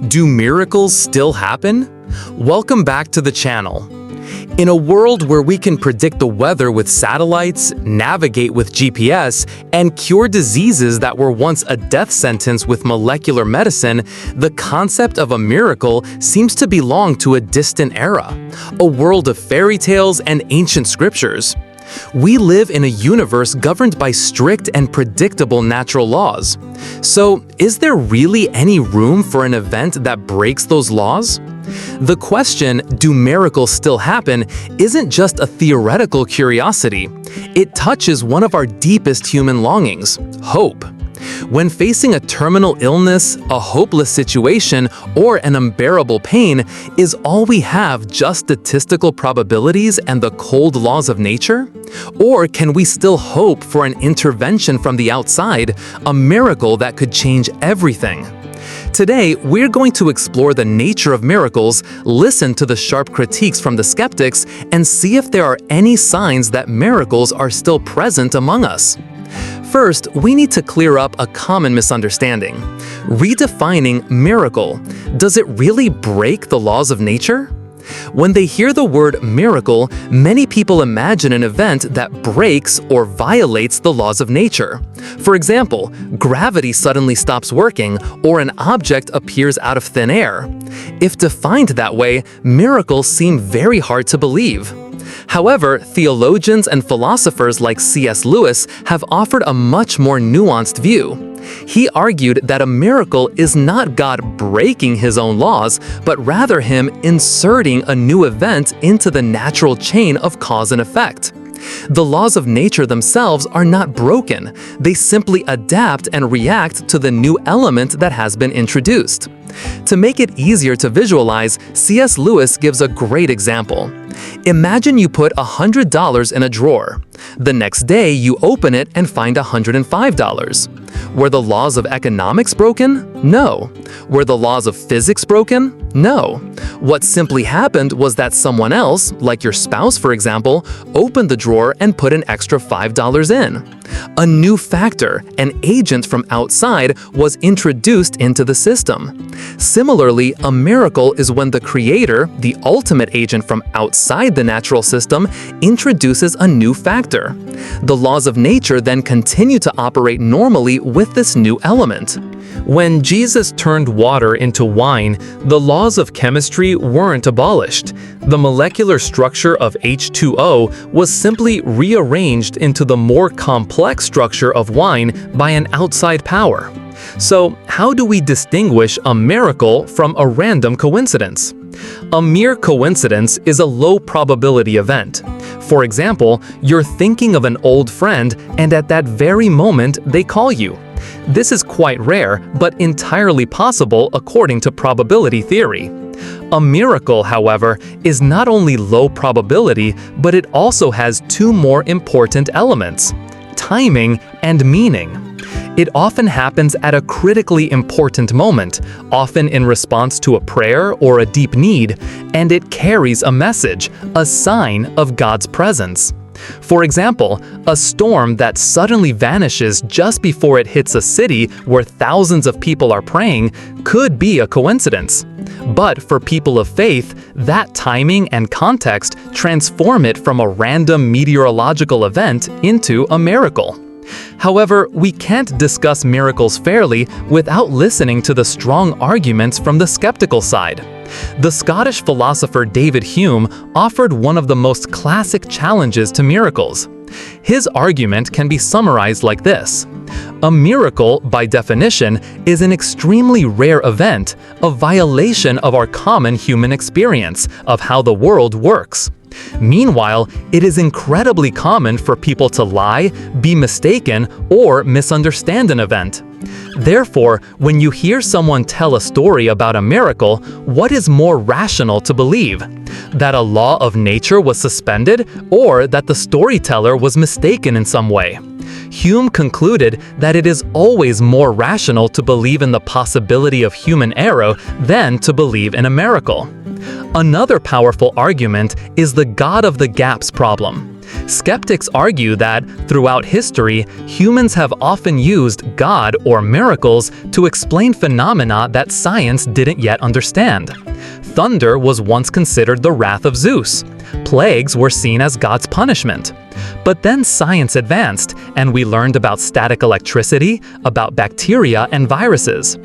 Do miracles still happen? Welcome back to the channel. In a world where we can predict the weather with satellites, navigate with GPS, and cure diseases that were once a death sentence with molecular medicine, the concept of a miracle seems to belong to a distant era, a world of fairy tales and ancient scriptures. We live in a universe governed by strict and predictable natural laws. So, is there really any room for an event that breaks those laws? The question, do miracles still happen, isn't just a theoretical curiosity. It touches one of our deepest human longings, hope. When facing a terminal illness, a hopeless situation, or an unbearable pain, is all we have just statistical probabilities and the cold laws of nature? Or can we still hope for an intervention from the outside, a miracle that could change everything? Today, we're going to explore the nature of miracles, listen to the sharp critiques from the skeptics, and see if there are any signs that miracles are still present among us. First, we need to clear up a common misunderstanding. Redefining miracle. Does it really break the laws of nature? When they hear the word miracle, many people imagine an event that breaks or violates the laws of nature. For example, gravity suddenly stops working, or an object appears out of thin air. If defined that way, miracles seem very hard to believe. However, theologians and philosophers like C.S. Lewis have offered a much more nuanced view. He argued that a miracle is not God breaking his own laws, but rather him inserting a new event into the natural chain of cause and effect. The laws of nature themselves are not broken. They simply adapt and react to the new element that has been introduced. To make it easier to visualize, C.S. Lewis gives a great example. Imagine you put $100 in a drawer. The next day, you open it and find $105. Were the laws of economics broken? No. Were the laws of physics broken? No. What simply happened was that someone else, like your spouse for example, opened the drawer and put an extra $5 in. A new factor, an agent from outside, was introduced into the system. Similarly, a miracle is when the creator, the ultimate agent from outside the natural system, introduces a new factor. The laws of nature then continue to operate normally with this new element. When Jesus turned water into wine, the laws of chemistry weren't abolished. The molecular structure of H2O was simply rearranged into the more complex structure of wine by an outside power. So, how do we distinguish a miracle from a random coincidence? A mere coincidence is a low-probability event. For example, you're thinking of an old friend, and at that very moment, they call you. This is quite rare, but entirely possible according to probability theory. A miracle, however, is not only low probability, but it also has two more important elements: timing and meaning. It often happens at a critically important moment, often in response to a prayer or a deep need, and it carries a message, a sign of God's presence. For example, a storm that suddenly vanishes just before it hits a city where thousands of people are praying could be a coincidence. But for people of faith, that timing and context transform it from a random meteorological event into a miracle. However, we can't discuss miracles fairly without listening to the strong arguments from the skeptical side. The Scottish philosopher David Hume offered one of the most classic challenges to miracles. His argument can be summarized like this: a miracle, by definition, is an extremely rare event, a violation of our common human experience of how the world works. Meanwhile, it is incredibly common for people to lie, be mistaken, or misunderstand an event. Therefore, when you hear someone tell a story about a miracle, what is more rational to believe? That a law of nature was suspended, or that the storyteller was mistaken in some way? Hume concluded that it is always more rational to believe in the possibility of human error than to believe in a miracle. Another powerful argument is the God of the gaps problem. Skeptics argue that, throughout history, humans have often used God or miracles to explain phenomena that science didn't yet understand. Thunder was once considered the wrath of Zeus. Plagues were seen as God's punishment. But then science advanced, and we learned about static electricity, about bacteria and viruses.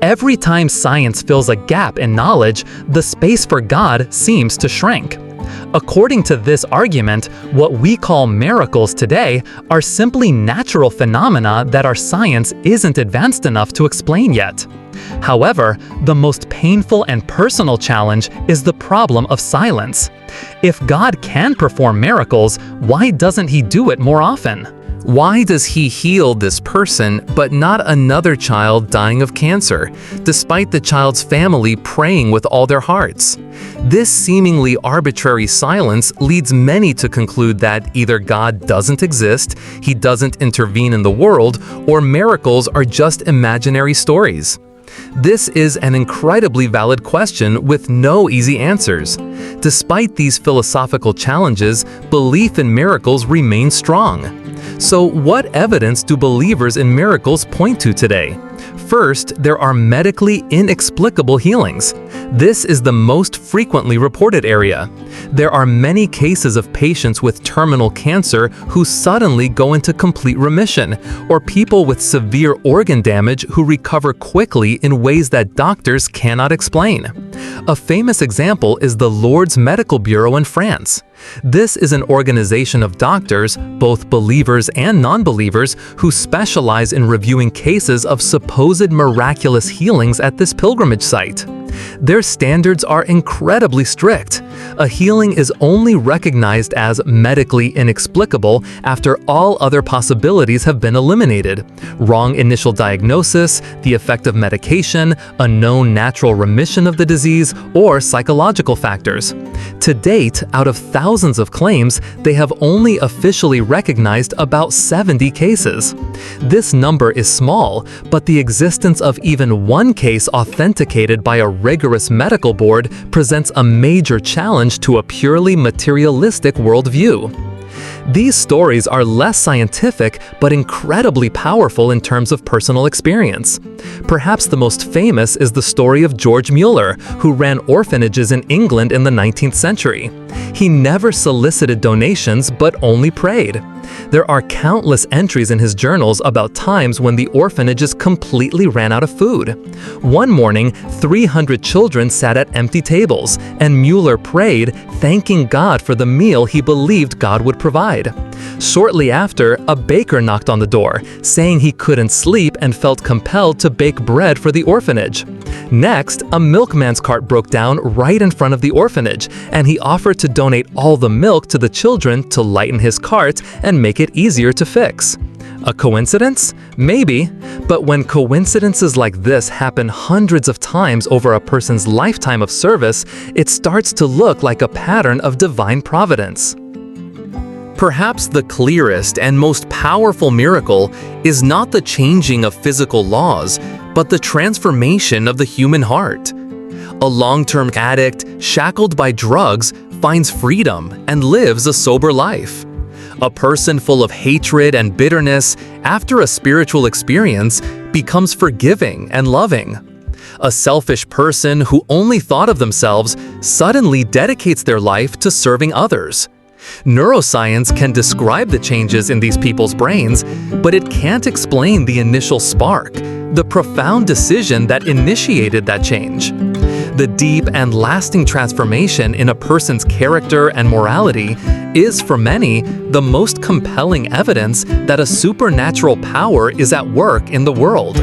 Every time science fills a gap in knowledge, the space for God seems to shrink. According to this argument, what we call miracles today are simply natural phenomena that our science isn't advanced enough to explain yet. However, the most painful and personal challenge is the problem of silence. If God can perform miracles, why doesn't He do it more often? Why does He heal this person but not another child dying of cancer, despite the child's family praying with all their hearts? This seemingly arbitrary silence leads many to conclude that either God doesn't exist, He doesn't intervene in the world, or miracles are just imaginary stories. This is an incredibly valid question with no easy answers. Despite these philosophical challenges, belief in miracles remains strong. So what evidence do believers in miracles point to today? First, there are medically inexplicable healings. This is the most frequently reported area. There are many cases of patients with terminal cancer who suddenly go into complete remission, or people with severe organ damage who recover quickly in ways that doctors cannot explain. A famous example is the Lourdes Medical Bureau in France. This is an organization of doctors, both believers and non-believers, who specialize in reviewing cases of supposed miraculous healings at this pilgrimage site. Their standards are incredibly strict. A healing is only recognized as medically inexplicable after all other possibilities have been eliminated. Wrong initial diagnosis, the effect of medication, a known natural remission of the disease, or psychological factors. To date, out of thousands of claims, they have only officially recognized about 70 cases. This number is small, but the existence of even one case authenticated by a rigorous medical board presents a major challenge to a purely materialistic worldview. These stories are less scientific but incredibly powerful in terms of personal experience. Perhaps the most famous is the story of George Müller, who ran orphanages in England in the 19th century. He never solicited donations but only prayed. There are countless entries in his journals about times when the orphanages completely ran out of food. One morning, 300 children sat at empty tables, and Müller prayed, thanking God for the meal he believed God would provide. Shortly after, a baker knocked on the door, saying he couldn't sleep and felt compelled to bake bread for the orphanage. Next, a milkman's cart broke down right in front of the orphanage, and he offered to donate all the milk to the children to lighten his cart and make it easier to fix. A coincidence? Maybe, but when coincidences like this happen hundreds of times over a person's lifetime of service, it starts to look like a pattern of divine providence. Perhaps the clearest and most powerful miracle is not the changing of physical laws, but the transformation of the human heart. A long-term addict, shackled by drugs, finds freedom and lives a sober life. A person full of hatred and bitterness, after a spiritual experience, becomes forgiving and loving. A selfish person who only thought of themselves suddenly dedicates their life to serving others. Neuroscience can describe the changes in these people's brains, but it can't explain the initial spark, the profound decision that initiated that change. The deep and lasting transformation in a person's character and morality is, for many, the most compelling evidence that a supernatural power is at work in the world.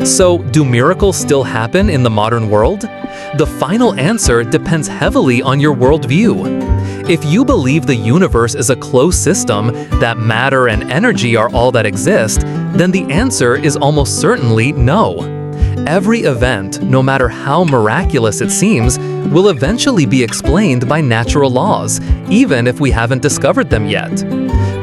So, do miracles still happen in the modern world? The final answer depends heavily on your worldview. If you believe the universe is a closed system, that matter and energy are all that exist, then the answer is almost certainly no. Every event, no matter how miraculous it seems, will eventually be explained by natural laws, even if we haven't discovered them yet.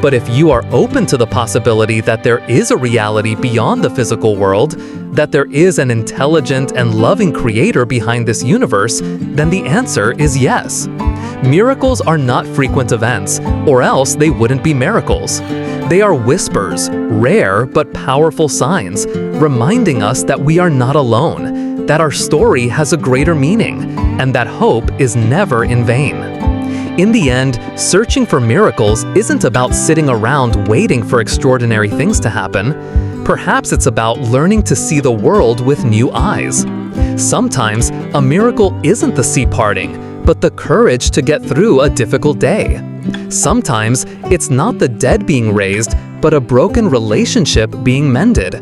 But if you are open to the possibility that there is a reality beyond the physical world, that there is an intelligent and loving creator behind this universe, then the answer is yes. Miracles are not frequent events, or else they wouldn't be miracles. They are whispers, rare but powerful signs, reminding us that we are not alone, that our story has a greater meaning, and that hope is never in vain. In the end, searching for miracles isn't about sitting around waiting for extraordinary things to happen. Perhaps it's about learning to see the world with new eyes. Sometimes, a miracle isn't the sea parting, but the courage to get through a difficult day. Sometimes, it's not the dead being raised, but a broken relationship being mended.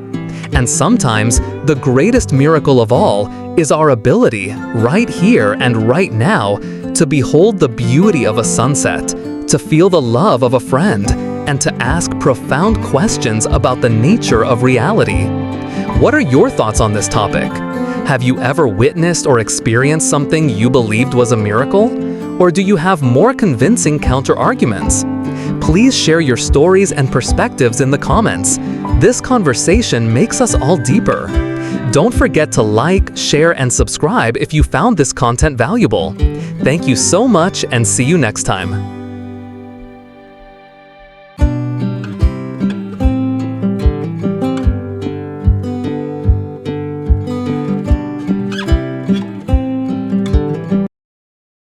And sometimes, the greatest miracle of all is our ability, right here and right now, to behold the beauty of a sunset, to feel the love of a friend, and to ask profound questions about the nature of reality. What are your thoughts on this topic? Have you ever witnessed or experienced something you believed was a miracle? Or do you have more convincing counter-arguments? Please share your stories and perspectives in the comments. This conversation makes us all deeper. Don't forget to like, share, and subscribe if you found this content valuable. Thank you so much and see you next time.